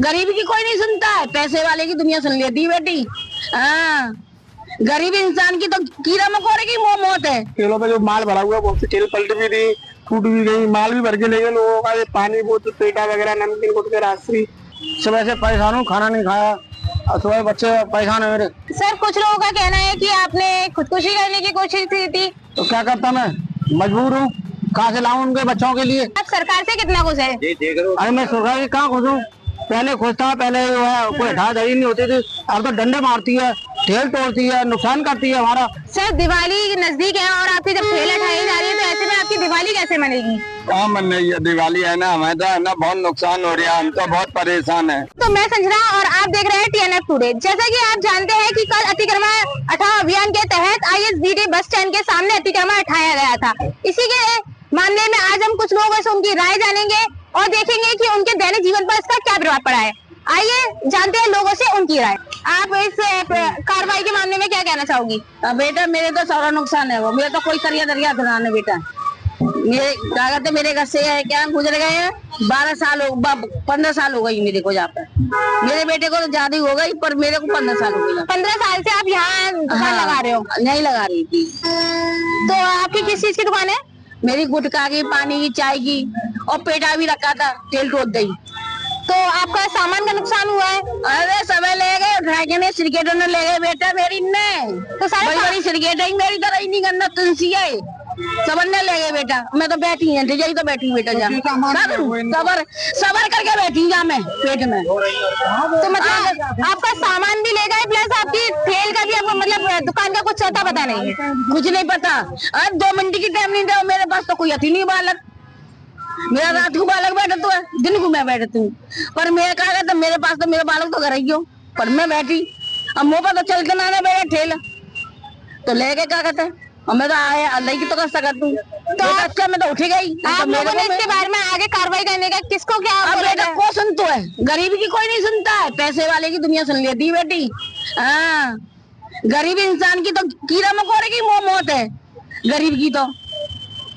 गरीब की कोई नहीं सुनता है, पैसे वाले की दुनिया सुन लेती है बेटी। हाँ, गरीब इंसान की तो कीड़ा मकोड़े की मौत है। ठेलों पे जो माल भरा हुआ बहुत सी ठेल पलट भी दी, टूट भी गई, माल भी भर के ले गए लोगों का। ये पानी बोतल पेटा वगैरह नमकीन गुटके राशि सुबह से परेशान हूँ, खाना नहीं खाया और सुबह बच्चे परेशान है मेरे। सर कुछ लोगों का कहना है कि आपने खुदकुशी करने की कोशिश की थी, तो क्या करता, मैं मजबूर हूँ, कहाँ से लाऊं उनके बच्चों के लिए। आप सरकार से कितना खुश है? अरे मैं सरकार की कहाँ खुश हूँ, पहले खुश था, पहले जो है कोई हटा दही नहीं होती थी, अब तो डंडे मारती है, ठेल तोड़ती है, नुकसान करती है हमारा। सर दिवाली नजदीक है और आपकी जब ठेल उठाई जा रही है तो ऐसे में आपकी दिवाली कैसे मनेगी? कहाँ मन रही है दिवाली, है ना, हमें तो है ना बहुत नुकसान हो रहा है, हम तो बहुत परेशान है। तो मैं संजना और आप देख रहे हैं TNF टुडे। जैसा कि आप जानते हैं कि कल अतिक्रमण हटाओ अभियान के तहत ISBD बस स्टैंड के सामने अतिक्रमण हटाया गया था। इसी के मामले में आज हम कुछ लोगों से उनकी राय जानेंगे और देखेंगे कि उनके दैनिक जीवन पर इसका क्या प्रभाव पड़ा है। आइए जानते हैं लोगों से उनकी राय। आप इस कार्रवाई के मामले में क्या कहना चाहोगी? बेटा मेरे तो सारा नुकसान है, वो मेरे तो कोई करिया दरिया धरा नहीं बेटा। मेरे क्या कहते, मेरे घर से है क्या गुजर गए हैं 12 साल 15 साल हो गई मेरे को यहाँ पर। मेरे बेटे को तो ज्यादा हो गई, पर मेरे को 15 साल हो गई। 15 साल से आप यहाँ दुकान लगा रहे हो? नहीं लगा रही थी। तो आपकी किस चीज की दुकान है? मेरी गुटखा की, पानी की, चाय की और पेटा भी रखा था, तेल टोट गई। तो आपका सामान का नुकसान हुआ है? अरे सब ले गए, उठा के ने सिरकेटों ने ले गए बेटा मेरी ने। तो सारे बड़ी बड़ी सिरकेट है मेरी तरह ही नहीं करना, तुलसी है सबन ने ले गए बेटा। मैं तो बैठी है, यही तो बैठी हूँ बेटा, जा सबर करके बैठी जा मैं पेट में। तो मतलब आपका सामान भी ले गए प्लस आपकी ठेल का भी, आपको मतलब दुकान का कुछ अता पता नहीं है? कुछ नहीं पता। अरे 2 मिनट की टाइम नहीं दो मेरे पास, तो कोई अति नहीं बालक। मेरा रात को बालक बैठा तो है, दिन को मैं बैठती हूँ, पर मैं कहा कहता मेरे पास तो मेरे बालक तो घर ही हो, पर मैं बैठी। अब मुँह पर तो चलते ना मेरा ठेल तो ले गए क्या कहते, और मैं तो आया अल्लाह की तो कर सकती हूँ। तो अच्छा मैं तो उठी गई। आप लोगों ने इसके बारे में आगे कार्रवाई करने का किसको क्या? अब बेटा को सुन तो है, गरीब की कोई नहीं सुनता है, पैसे वाले की दुनिया सुन लेती है बेटी। हाँ, गरीब इंसान की तो कीड़ा मकोड़े की मौत है, गरीब की तो।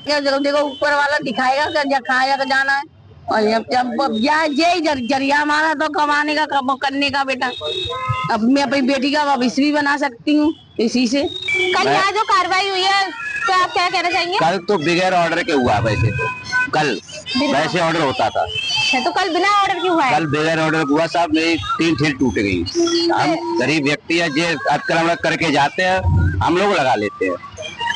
देखो ऊपर वाला दिखाएगा क्या खाया का जाना है, और जब जरिया हमारा तो कमाने का करने का बेटा। अब मैं अपनी बेटी का भविष्य भी बना सकती हूँ इसी से। कल यहाँ जो कार्रवाई हुई है तो आप क्या कहना चाहेंगे? कल तो बगैर ऑर्डर के हुआ, वैसे कल वैसे ऑर्डर होता था। तो कल बिना ऑर्डर क्यों हुआ है? कल बगैर ऑर्डर हुआ साहब, मेरी 3 ठेल टूट गई। हम गरीब व्यक्ति है, जो अतिक्रमण करके जाते हैं हम लोग लगा लेते हैं,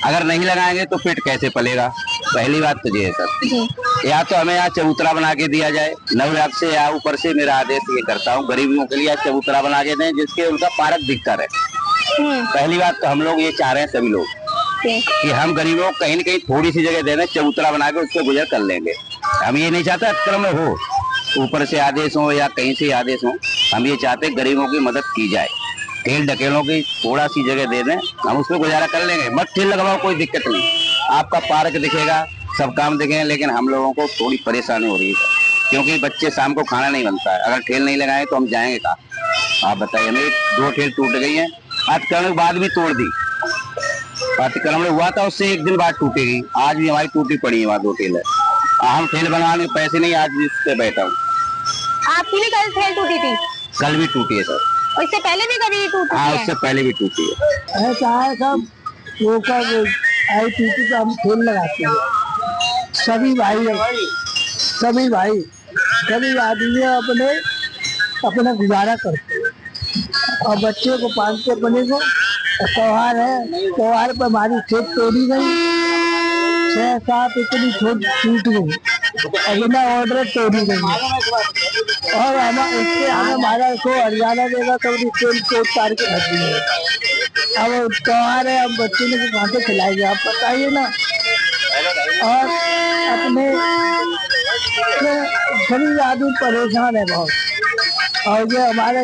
अगर नहीं लगाएंगे तो पेट कैसे पलेगा? पहली बात तो ये है सर, या तो हमें यहाँ चबूतरा बना के दिया जाए, नवरात से या ऊपर से मेरा आदेश ये करता हूँ, गरीबों के लिए चबूतरा बना के दें जिसके उनका पारक दिखता रहे। पहली बात तो हम लोग ये चाह रहे हैं सभी लोग कि हम गरीबों को कहीं न कहीं थोड़ी सी जगह दे दें, चबूतरा बना के उससे गुजर कर लेंगे। हम ये नहीं चाहते अतिक्रमण हो, ऊपर से आदेश हो या कहीं से आदेश हो, हम ये चाहते हैं गरीबों की मदद की जाए। ठेल ढकेलों की थोड़ा सी जगह दे दें, हम उसमें गुजारा कर लेंगे। मत ठेल लगवाओ, कोई दिक्कत नहीं, आपका पार्क दिखेगा, सब काम दिखेंगे, लेकिन हम लोगों को थोड़ी परेशानी हो रही है क्योंकि बच्चे शाम को खाना नहीं बनता है। अगर ठेल नहीं लगाए तो हम जाएंगे कहाँ? आप बताइए। मेरी 2 ठेल टूट गई है, अतिक्रमण के बाद भी तोड़ दी। अतिक्रमण हुआ था उससे 1 दिन बाद टूटेगी, आज भी हमारी टूटी पड़ी है, वहाँ 2 ठेल है। हम ठेल बनवाने के पैसे नहीं, आज भी इस पे बैठा हूँ। आपकी भी कल ठेल टूटी थी? कल भी टूटी है सर। और इससे पहले भी कभी टूटी हाँ, है? उससे पहले भी टूटी है। ऐसा है सब वो कर आई टूटी तो हम ठेल लगाते हैं, सभी भाई आदमी अपना गुजारा करते हैं और बच्चे को पालते अपने को। त्योहार है, त्योहार पर हमारी खेत तोड़ी गई, 6-7 इतनी खेत टूट गई और बिना ऑर्डर तोड़ी गई, और उससे हमारा को हरियाणा देगा तो तेल को तार के रख दिए। अब त्योहार है, अब बच्चे को कहाँ से खिलाएंगे आप बताइए ना। और अपने सभी आदमी परेशान है बहुत। और ये हमारे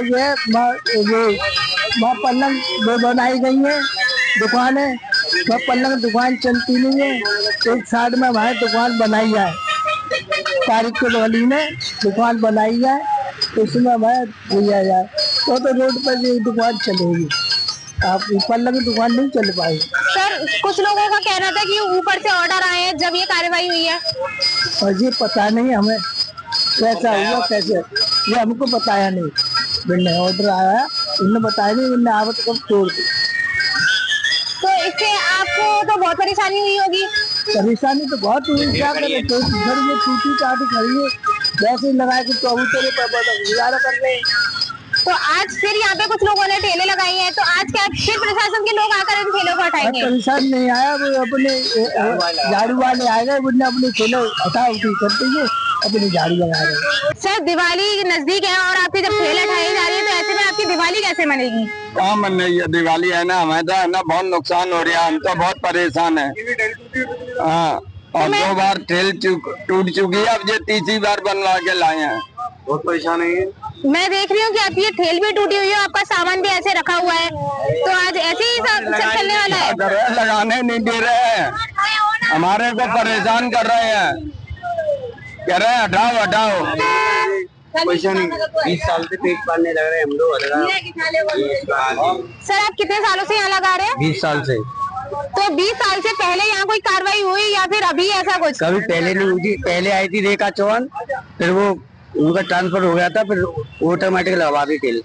वहाँ पलंग वो बनाई गई है दुकानें, वह पलंग दुकान चलती नहीं है, एक साइड में हमारे दुकान बनाई जाए, तारीख के गली में दुकान बनाई जाए, उसमें हमें दिया जाए तो रोड पर ये दुकान चलेगी। आप पलंग दुकान नहीं चल पाएगी। सर कुछ लोगों का कहना था कि ऊपर से ऑर्डर आए हैं जब ये कार्रवाई हुई है, और ये पता नहीं हमें कैसा हुआ कैसे, ये हमको बताया नहीं, मैंने ऑर्डर आया उन्होंने बताया नहीं, मैंने आवत को तोड़ दी। तो इससे आपको तो बहुत परेशानी हुई होगी। परेशानी तो बहुत हुई, क्या करें, तो घर में टूटी टाटी खड़ी है, वैसे ही लगा के चौबूतरे पर गुजारा कर रहे हैं। तो आज फिर यहाँ पे कुछ लोगों ने ठेले लगाई हैं, तो आज क्या फिर प्रशासन के लोग आकर इन ठेलों को हटाएंगे? परेशान नहीं आया, वो अपने झाड़ू वाले आएगा, उन्होंने अपने ठेले हटा उठी करते हुए अपनी झाड़ू लगा रहे हैं। सर दिवाली नजदीक है और आपकी जब ठेल हटाई जा रही है तो ऐसे में आपकी दिवाली कैसे मनेगी? कहाँ मन रही है दिवाली, है ना, हमें तो है ना बहुत नुकसान हो रहा है, हम तो बहुत परेशान है। हाँ, और 2 बार ठेल टूट चुकी है, अब ये तीसरी बार बनवा के लाए हैं, बहुत परेशान है। मैं देख रही हूँ कि आपकी ये ठेल भी टूटी हुई है, आपका सामान भी ऐसे रखा हुआ है, तो आज ऐसे ही सब चलने वाला है? लगाने नहीं दे रहे हैं, हमारे को परेशान कर रहे हैं, कह रहे हैं हटाओ हटाओ। पैसा नहीं, 20 साल से पेट पालने लग रहे हैं हम लोग। सर आप कितने सालों से यहाँ लगा रहे हैं? 20 साल से। तो 20 साल से पहले यहाँ कोई कार्रवाई हुई या फिर अभी ऐसा कुछ? कभी पहले नहीं हुई थी, पहले आई थी रेखा चौहान, फिर वो उनका ट्रांसफर हो गया था, फिर ऑटोमेटिक लगवा दी ठेल।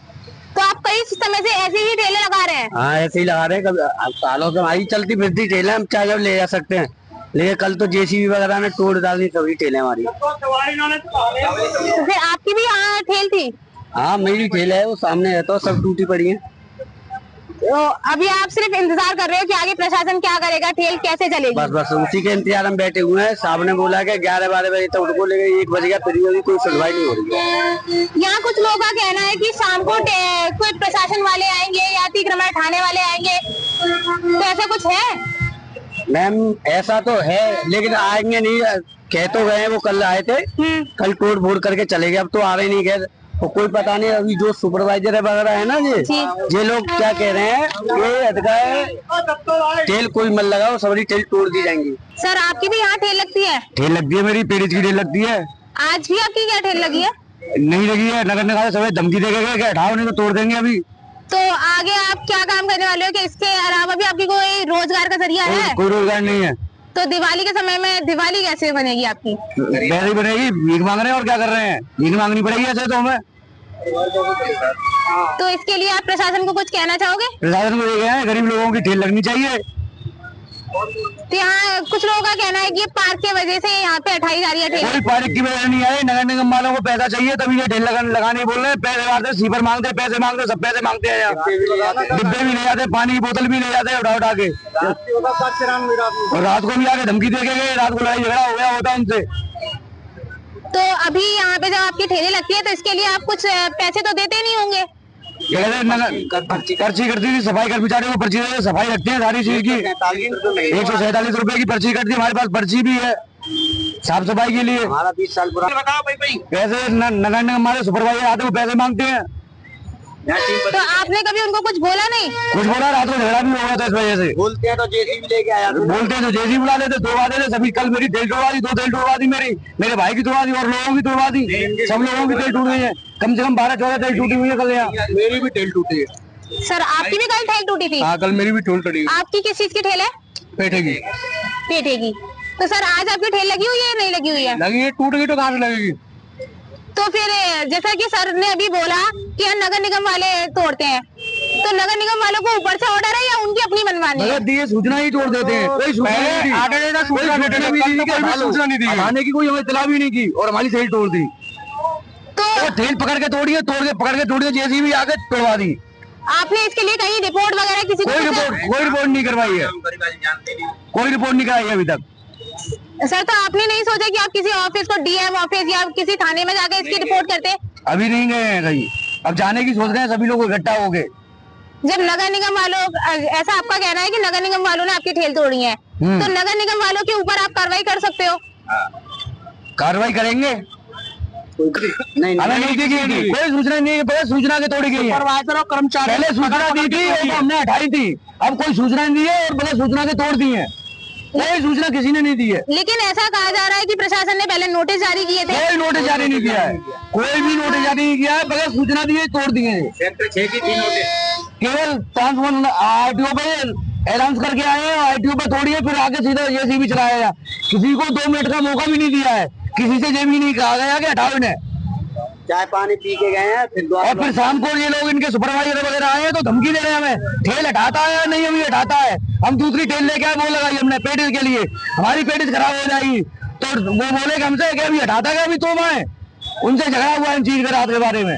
तो आप कई समय से ऐसे ही ठेले लगा रहे हैं? हाँ ऐसे ही लगा रहे हैं, कभी सालों से हमारी चलती फिरती ठेल है, हम चाहे जब ले जा सकते हैं, लेकिन कल तो जेसीबी वगैरह ने तोड़ डाली सभी ठेलें हमारी। तो फिर आपकी भी यहाँ ठेल थी? हाँ मेरी ठेल है, वो सामने है, तो सब टूटी पड़ी है। तो अभी आप सिर्फ इंतजार कर रहे हो कि आगे प्रशासन क्या करेगा, ठेल कैसे चलेगी? बस बस उसी के इंतजार में बैठे हुए हैं। साहब ने बोला कि 11-12 बजे तक उनको लेके 1 बज गया, फिर भी कोई सुनवाई नहीं हो रही है। यहाँ कुछ लोगों का कहना है कि शाम को कोई प्रशासन वाले आएंगे या अतिक्रमण हटाने वाले आएंगे, तो ऐसा कुछ है? मैम ऐसा तो है, लेकिन आएंगे नहीं, कह तो गए, वो कल आए थे, कल तोड़ फोड़ करके चले गए, अब तो आ रहे नहीं गए, तो कोई पता नहीं। अभी जो सुपरवाइजर है वगैरह है ना, ये लोग क्या कह रहे हैं, ये अधिकार ठेल कोई मत लगाओ, सभी ठेल तोड़ दी जाएंगी। सर आपकी भी यहाँ ठेल लगती है? ठेल लगती है, मेरी पेरिस की ठेल लगती है। आज भी आपकी क्या ठेल लगी है? नहीं लगी है, नगर निकाय सब धमकी दे के हटाओ नहीं तो तोड़ देंगे अभी। तो आगे आप क्या काम करने वाले हो कि इसके अलावा भी आपकी कोई रोजगार का जरिया है? कोई रोजगार नहीं है। तो दिवाली के समय में दिवाली कैसे बनेगी आपकी? वैसे ही बनेगी, भीख मांग रहे हैं और क्या कर रहे हैं, भीख मांगनी पड़ेगी ऐसे तो हमें। तो इसके लिए आप प्रशासन को कुछ कहना चाहोगे? प्रशासन को ये कहें, गरीब लोगों की ठेल लगनी चाहिए। तो यहाँ कुछ लोगों का कहना है कि पार्क की वजह से यहाँ पे हटाई जा रही है ठेल। कोई पार्क की वजह नहीं आई, नगर निगम वालों को पैसा चाहिए तभी ये ठेल लगाने बोल रहे हैं। पैसे मांगते, सीपर मांगते, पैसे मांगते, सब पैसे मांगते हैं यहाँ। डिब्बे भी ले जाते, पानी की बोतल भी ले जाते हैं उठा के, और रात को भी आके धमकी दे के गए, रात को लड़ाई झगड़ा हो गया होता उनसे। तो अभी यहाँ पे जब आपकी ठेले लगती है तो इसके लिए आप कुछ पैसे तो देते नहीं होंगे? पर्ची करती थी, सफाई कर्मचारियों को पर्ची देते, सफाई रखते हैं सारी चीज की। 147 रुपए की पर्ची कटती है, हमारे पास पर्ची भी है साफ सफाई के लिए। हमारा 20 साल पुराना। पैसे नगर निगम हमारे सुपरवाइजर आते, वो पैसे मांगते हैं। तो आपने कभी उनको कुछ बोला नहीं? कुछ बोला, रात को झगड़ा भी हो गया था इस वजह से। बोलते हैं तो जेसीबी लेके आया, बोलते हैं तो जेसीबी बुला लेते, तोड़वा देते सभी। कल मेरी ठेल तोड़वा दी, 2 ठेल तोड़वा दी, मेरे भाई की तोड़वा दी और लोगों की तोड़वा दी, सब लोगों की ठेल टूट गई है। कम से कम 12-14 ठेल टूटी हुई है कल यहाँ। मेरी भी ठेल टूटी है। सर आपकी भी कल ठेल टूटी थी? हाँ कल मेरी भी ठेल टूटी। आपकी किस चीज की ठेल है? पेठे की। पेठे की। तो सर आज आपकी ठेल लगी हुई है या नहीं लगी हुई है? लगी है, टूट गई तो कहाँ से लगेगी? तो फिर जैसा कि सर ने अभी बोला कि हम नगर निगम वाले तोड़ते हैं, तो नगर निगम वालों को ऊपर से ऑर्डर है या उनकी अपनी मनमानी है? दिए सूचना ही तोड़ देते हैं, कोई सूचना नहीं दी, आने की कोई हमें इत्तला भी नहीं की, और हमारी ठेल तोड़ दी। तो ठेल पकड़ के तोड़ी है, पकड़ के तोड़ी है, जेसीबी आके तोड़वा दी। आपने इसके लिए कहीं रिपोर्ट वगैरह किसी कोई रिपोर्ट नहीं करवाई है, कोई रिपोर्ट नहीं कराई है अभी तक। सर तो आपने नहीं सोचा कि आप किसी ऑफिस को, डीएम ऑफिस या किसी थाने में जाकर इसकी रिपोर्ट करते? अभी नहीं गए हैं कहीं, अब जाने की सोच रहे हैं, सभी लोग इकट्ठा हो गए। जब नगर निगम वालों, ऐसा आपका कहना है कि नगर निगम वालों ने आपकी ठेल तोड़ी है, तो नगर निगम वालों के ऊपर आप कार्रवाई कर सकते हो? कार्रवाई करेंगे। नहीं की कोई सूचना नहीं है, सूचना के तोड़ी गई है। कर्मचारी पहले सूचना दी थी और हमने हटाई थी, अब कोई सूचना नहीं दी है और बगैर सूचना के तोड़ दी है। कोई सूचना किसी ने नहीं दी है। लेकिन ऐसा कहा जा रहा है कि प्रशासन ने पहले नोटिस जारी किए थे। कोई नोटिस जारी नहीं किया है, कोई भी नोटिस जारी नहीं किया है, बगैर सूचना दिए तोड़ दिए हैं। सेक्टर 6 की 3 नोटिस केवल ट्रांसफर आरटीओ पे अनाउंस करके आए हैं, आरटीओ पे तोड़ी है, फिर आगे सीधा जेसीबी चलाया गया। किसी को 2 मिनट का मौका भी नहीं दिया है, किसी से ये भी नहीं कहा गया कि हटाओ इन्हें। चाय पानी पी के गए हैं, और फिर शाम को ये लोग इनके सुपरवाइजर वगैरह आए हैं तो धमकी दे रहे हैं हमें, ठेल हटाता है या नहीं, हम ये हटाता है, हम दूसरी ठेल लेके आए वो लगाई हमने पेटिस के लिए, हमारी पेटिस खराब हो जाएगी, तो वो बोले कि हमसे कि अभी हटाता क्या, अभी तुम आए, उनसे झगड़ा हुआ इन चीज के रात के बारे में।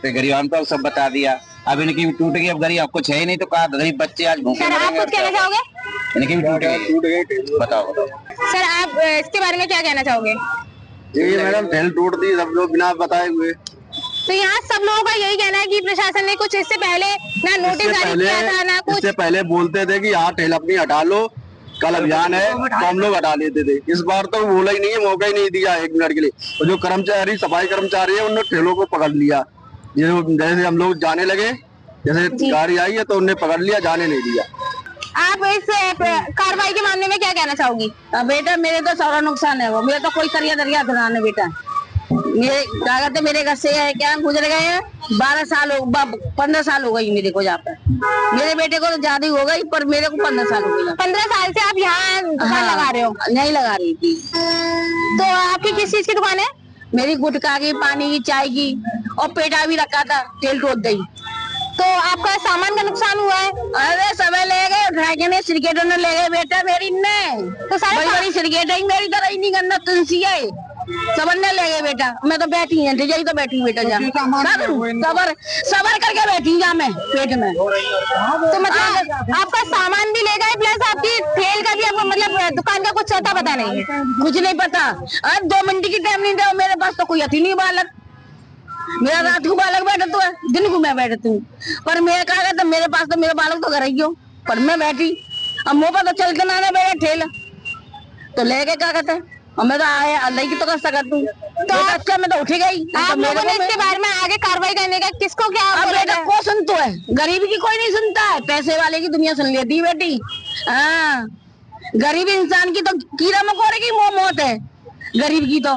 गरीब तो सब बता दिया, अब इनकी भी टूट गई, अब गरीब आपको है ही नहीं तो कहा गरीब बच्चे आज भूखे सर आप कुछ कहना चाहोगे? इनकी भी टूट गई, बताओ। सर आप इसके बारे में क्या कहना चाहोगे? जी मैडम, ठेल टूट दी, सब लोग बिना बताए हुए। तो यहाँ सब लोगों का यही कहना है कि प्रशासन ने कुछ इससे पहले ना नोटिस जारी किया था ना कुछ, इससे पहले बोलते थे कि यहाँ ठेल अपनी हटा लो, कल अभियान है तो हम लोग हटा लेते थे, इस बार तो बोला ही नहीं है, मौका ही नहीं दिया एक मिनट के लिए, और जो कर्मचारी सफाई कर्मचारी है उन्होंने ठेलों को पकड़ लिया, जैसे हम लोग जाने लगे, जैसे गाड़ी आई है तो उन्हें पकड़ लिया, जाने नहीं दिया। आप इस कार्रवाई के मामले में क्या कहना चाहोगी? बेटा मेरे तो सारा नुकसान है, वो मेरा तो कोई करिया दरिया धुना नहीं बेटा, मेरे कागज है, मेरे घर से है क्या गुजर गए हैं, 12 साल 15 साल हो गई मेरे को यहाँ पर, मेरे बेटे को तो ज्यादा हो गई पर मेरे को 15 साल हो गई। 15 साल से आप यहाँ दुकान लगा रहे हो? नहीं लगा रही थी। तो आपकी किस चीज की दुकान है? मेरी गुटखा की, पानी की, चाय की, और पेटा भी रखा था, तेल टोट गई। तो आपका सामान का नुकसान हुआ है? अरे सब ले गए, उठा के ने सिरकेटों ने ले गए बेटा मेरी ने, तो सारे बड़ी बड़ी सिरकेट है मेरी तरह ही नहीं करना, तुलसी है सबन ने ले गए बेटा, मैं तो बैठी है यही तो बैठी बेटा, जा सबर करके बैठी जा मैं पेट में। तो मतलब आपका सामान भी ले गए प्लस आपकी ठेल का भी, आपको मतलब दुकान का कुछ अता पता नहीं है? कुछ नहीं पता, अब 2 मिनट की टाइम नहीं दे, मेरे पास तो कोई अति नहीं बालक, मेरा रात को बालक बैठा तो है, दिन को मैं बैठती हूँ, पर मैं कहा था मेरे पास तो मेरा बालक तो घर ही हो, पर मैं बैठी, अब मुँह पर तो चलते ना मेरा ठेल तो ले गए क्या कहते, और मैं तो आया अल्लाह की तो कर सकती हूँ, तो अच्छा मैं तो उठी गई। आप लोगों ने इसके बारे में आगे कार्रवाई करने का किसको क्या? अब बेटा को सुन तो है, गरीब की कोई नहीं सुनता है, पैसे वाले की दुनिया सुन लेती बेटी। हाँ, गरीब इंसान की तो कीड़ा मकोड़े की मौत है, गरीब की तो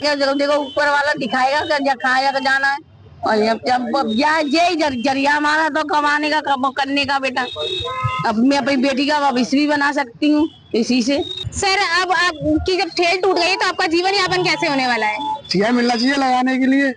देखो ऊपर वाला दिखाएगा क्या खाया का जाना है, और जब जरिया हमारा तो कमाने का करने का बेटा, अब मैं अपनी बेटी का भविष्य भी बना सकती हूँ इसी से। सर अब आपकी जब ठेल टूट गई तो आपका जीवन यापन कैसे होने वाला है? सीआई मिलना चाहिए लगाने के लिए।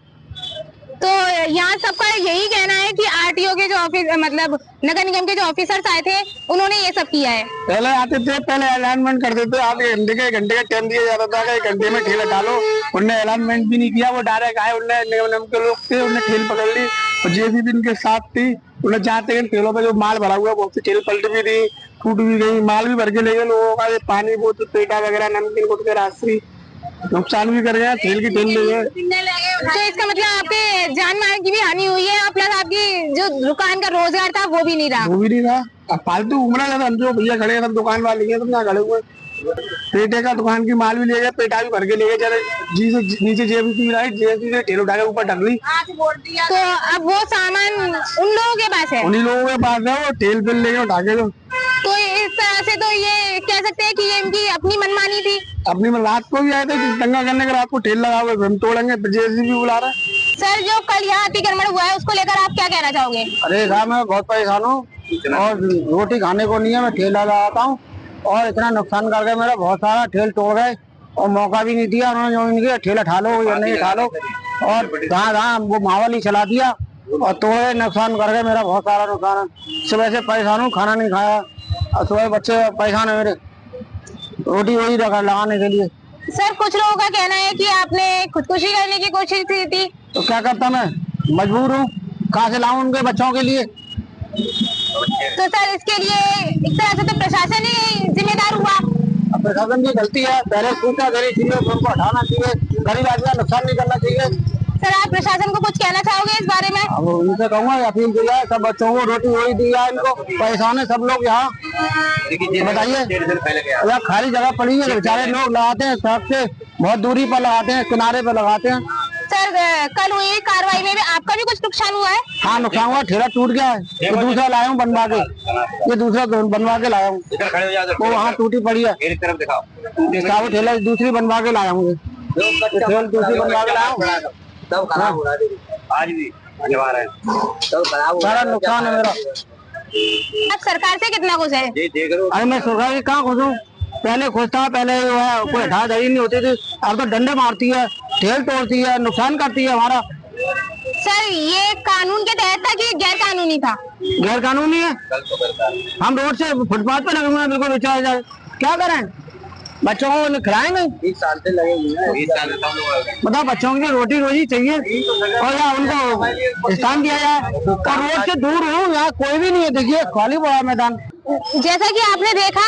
तो यहाँ सबका यही कहना है कि आरटीओ के जो ऑफिस मतलब नगर निगम के जो ऑफिसर्स आए थे उन्होंने ये सब किया है। पहले आते थे, पहले अलाइनमेंट करते थे, आधे घंटे का टाइम दिया जाता था कि 1 घंटे में ठेल हटा लो, उन्होंने अलाइनमेंट भी नहीं किया, वो डायरेक्ट आए, उन्होंने निगम के लोग थे, उन्होंने ठेल पकड़ ली, और जेसीबी इनके साथ थी, उन्हें जाते ठेलों पे जो माल भरा हुआ बहुत सी ठेल पलट भी दी, टूट भी गई, माल भी भर के ले गए लोगों का, पानी बोतल पेटा वगैरह नमकीन गुटके राशि नुकसान भी कर गया, ठेल की ठेल ले गए। तो इसका मतलब आपके जान माल की भी हानि हुई है, और प्लस आपकी जो दुकान का रोजगार था वो भी नहीं रहा। अब फालतू घूमना था, हम जो भैया खड़े हैं सब दुकान वाले हैं, सब यहाँ खड़े हुए, पेटे का दुकान की माल भी ले गए, पेटा भी भर के ले गए, जरा नीचे जेसीबी से ठेल उठा के ऊपर ढक ली। तो अब वो सामान उन लोगों के पास है? उन्हीं लोगों के पास है, वो ठेल पे ले गए उठा के। तो इस तरह से तो ये कह सकते हैं कि ये इनकी अपनी मनमानी थी। अपनी रात को भी आए थे दंगा करने के, रात को ठेल लगा हुए हम तोड़ेंगे, जेसीबी बुला रहा है। सर जो कल यहाँ अतिक्रमण हुआ है उसको लेकर आप क्या कहना चाहोगे? अरे साहब मैं बहुत परेशान हूँ, और रोटी खाने को नहीं है, मैं ठेला लगाता हूँ, और इतना नुकसान कर गए मेरा, बहुत सारा ठेल तोड़ गए, और मौका भी नहीं दिया उन्होंने, जो इनके ठेला उठा लो या नहीं उठा लो, और जहाँ वो माहौल ही चला दिया और तोड़े, नुकसान कर गए मेरा, बहुत सारा नुकसान है। सुबह से परेशान हूँ, खाना नहीं खाया, और सुबह बच्चे परेशान है मेरे, रोटी वही लगाने के लिए। सर कुछ लोगों का कहना है कि आपने खुदकुशी करने की कोशिश की थी। तो क्या करता, मैं मजबूर हूँ, कहाँ से लाऊं उनके बच्चों के लिए। तो सर इसके लिए एक तरह से तो प्रशासन ही जिम्मेदार हुआ। अब प्रशासन की गलती है, पहले सूचना देनी चाहिए, उनको हटाना चाहिए, गरीब आदमी का नुकसान नहीं करना चाहिए। सर आप प्रशासन को कुछ कहना चाहोगे इस बारे में? अब उनसे कहूँगा अपील की जाए, सब बच्चों को रोटी वही दी जाए, इनको परेशान है सब लोग यहाँ, बताइए यहाँ खाली जगह पड़ी है, बेचारे लोग लगाते हैं, सड़क से बहुत दूरी पर लगाते हैं, किनारे पर लगाते हैं। सर कल हुई कार्रवाई में भी आपका भी कुछ नुकसान हुआ है? हाँ नुकसान हुआ, ठेला टूट गया है, ये दूसरा लाया हूँ बनवा के, ये दूसरा बनवा के लाया हूँ, वो वहाँ टूटी पड़ी है, ठेला दूसरी बनवा के लाया हूँ, दूसरी बनवा के लाया हूँ, सब खराब हो रहा है, आज भी सारा नुकसान है मेरा। आप सरकार से कितना खुश है? अरे मैं सरकार से कहाँ खुश हूँ, पहले खुश था, पहले जो है कोई हटा दही नहीं होती थी, अब तो डंडे मारती है, ठेल तोड़ती है, नुकसान करती है हमारा। सर ये कानून के तहत था कि गैर कानूनी था? गैर कानूनी है। हम रोड से फुटपाथ पे लगे हुए हैं, बिल्कुल बेचा जाए, क्या करें? बच्चों को खिलाएंगे, 20 साल से लगे हुए हैं, 20 साल से मतलब बच्चों की रोटी रोजी चाहिए और या उनको स्थान दिया जाए। और रोड से दूर हूँ, यहाँ कोई भी नहीं है, देखिए खाली पड़ा मैदान। जैसा कि आपने देखा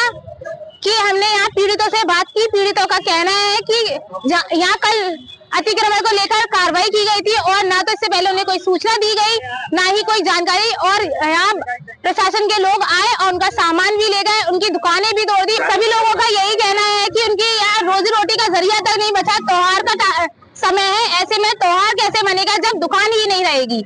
कि हमने यहाँ पीड़ितों से बात की, पीड़ितों का कहना है कि यहाँ कल अतिक्रमण को लेकर कार्रवाई की गई थी और ना तो इससे पहले उन्हें कोई सूचना दी गई, ना ही कोई जानकारी, और यहाँ प्रशासन के लोग आए और उनका सामान भी ले गए, उनकी दुकानें भी तोड़ दी। सभी लोगों का यही कहना है कि उनकी यहाँ रोजी रोटी का जरिया तक नहीं बचा। त्योहार का समय है, ऐसे में त्योहार कैसे बनेगा जब दुकान ही नहीं रहेगी।